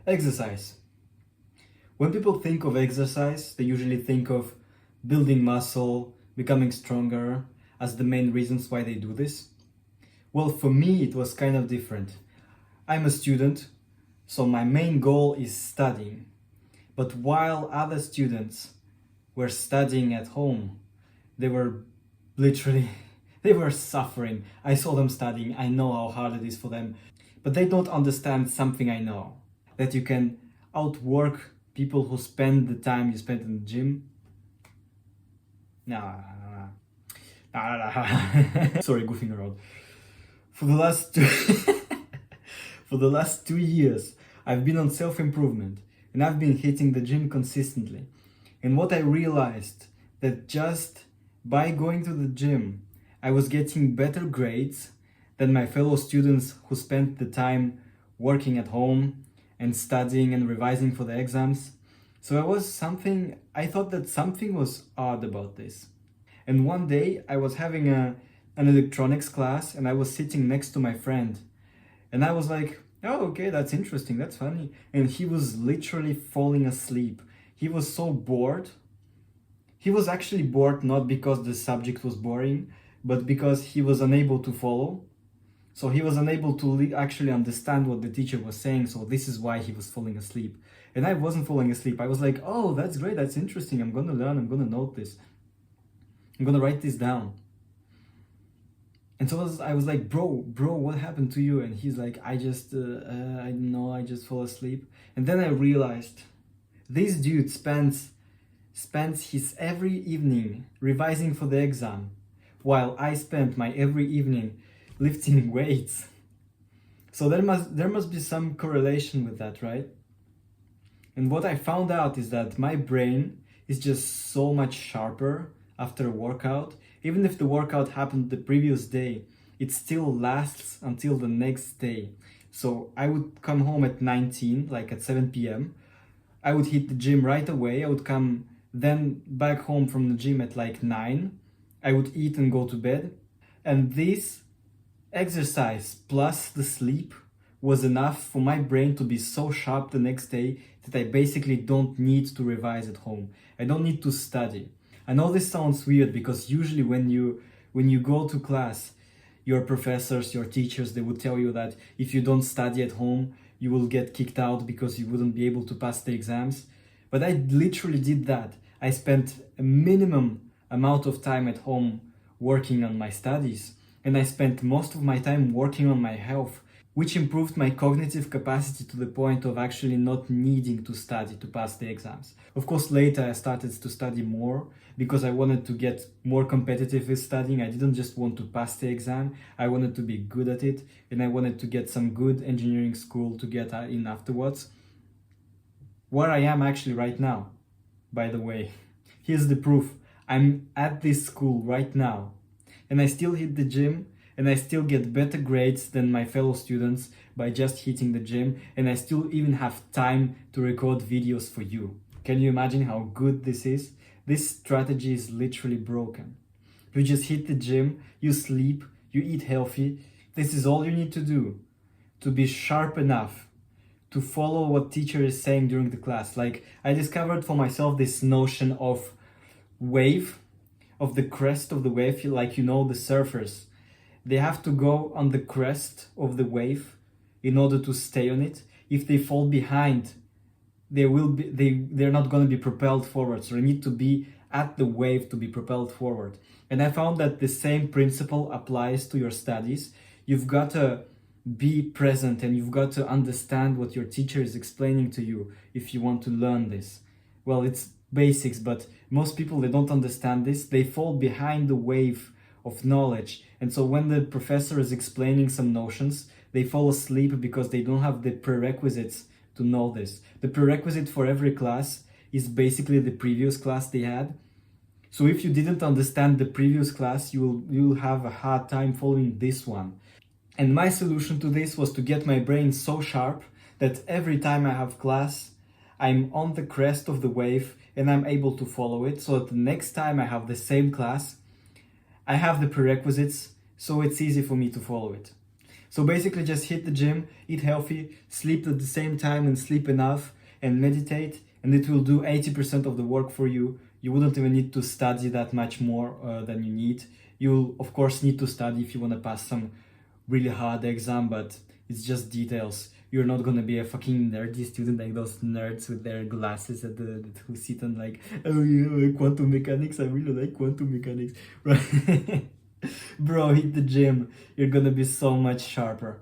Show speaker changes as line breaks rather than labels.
Exercise. When people think of exercise, they usually think of building muscle, becoming stronger as the main reasons why they do this. Well, for me, it was kind of different. I'm a student, so my main goal is studying. But while other students were studying at home, they were literally, they were suffering. I saw them studying, I know how hard it is for them. But they don't understand something I know. That you can outwork people who spend the time you spent in the gym. Nah. Sorry, goofing around. For the last for the last 2 years, I've been on self-improvement and I've been hitting the gym consistently. And what I realized that just by going to the gym, I was getting better grades than my fellow students who spent the time working at home and studying and revising for the exams. So I thought that something was odd about this. And one day I was having an electronics class and I was sitting next to my friend. And I was like, oh, okay, that's interesting, that's funny. And he was literally falling asleep. He was so bored. He was actually bored not because the subject was boring, but because he was unable to follow. So he was unable to actually understand what the teacher was saying, so this is why he was falling asleep. And I wasn't falling asleep. I was like, oh, that's great, that's interesting, I'm gonna learn, I'm gonna note this. I'm gonna write this down. And so I was like, bro, what happened to you? And he's like, I don't know, I just fall asleep. And then I realized, this dude spends his every evening revising for the exam, while I spent my every evening lifting weights. So there must be some correlation with that, right? And what I found out is that my brain is just so much sharper after a workout. Even if the workout happened the previous day, it still lasts until the next day. So I would come home at 19, like at 7 p.m. I would hit the gym right away. I would come then back home from the gym at like 9. I would eat and go to bed. And this exercise plus the sleep was enough for my brain to be so sharp the next day that I basically don't need to revise at home. I don't need to study. I know this sounds weird because usually when you go to class, your professors, your teachers, they would tell you that if you don't study at home, you will get kicked out because you wouldn't be able to pass the exams. But I literally did that. I spent a minimum amount of time at home working on my studies, and I spent most of my time working on my health, which improved my cognitive capacity to the point of actually not needing to study to pass the exams. Of course, later I started to study more because I wanted to get more competitive with studying. I didn't just want to pass the exam, I wanted to be good at it, and I wanted to get some good engineering school to get in afterwards. Where I am actually right now, by the way. Here's the proof. I'm at this school right now, and I still hit the gym, and I still get better grades than my fellow students by just hitting the gym, and I still even have time to record videos for you. Can you imagine how good this is? This strategy is literally broken. You just hit the gym, you sleep, you eat healthy. This is all you need to do to be sharp enough to follow what teacher is saying during the class. Like, I discovered for myself this notion of wave, of the crest of the wave, like, you know, the surfers. They have to go on the crest of the wave in order to stay on it. If they fall behind, they're not going to be propelled forward. So they need to be at the wave to be propelled forward. And I found that the same principle applies to your studies. You've got to be present and you've got to understand what your teacher is explaining to you if you want to learn this. Well, it's basics, but most people, they don't understand this. They fall behind the wave of knowledge. And so when the professor is explaining some notions, they fall asleep because they don't have the prerequisites to know this. The prerequisite for every class is basically the previous class they had. So if you didn't understand the previous class, you'll have a hard time following this one. And my solution to this was to get my brain so sharp that every time I have class, I'm on the crest of the wave and I'm able to follow it. So that the next time I have the same class, I have the prerequisites, so it's easy for me to follow it. So basically just hit the gym, eat healthy, sleep at the same time and sleep enough, and meditate, and it will do 80% of the work for you. You wouldn't even need to study that much more than you need. You'll of course need to study if you want to pass some really hard exam, but it's just details. You're not gonna be a fucking nerdy student like those nerds with their glasses who sit and like, oh yeah, quantum mechanics, I really like quantum mechanics, right? Bro, hit the gym. You're gonna be so much sharper.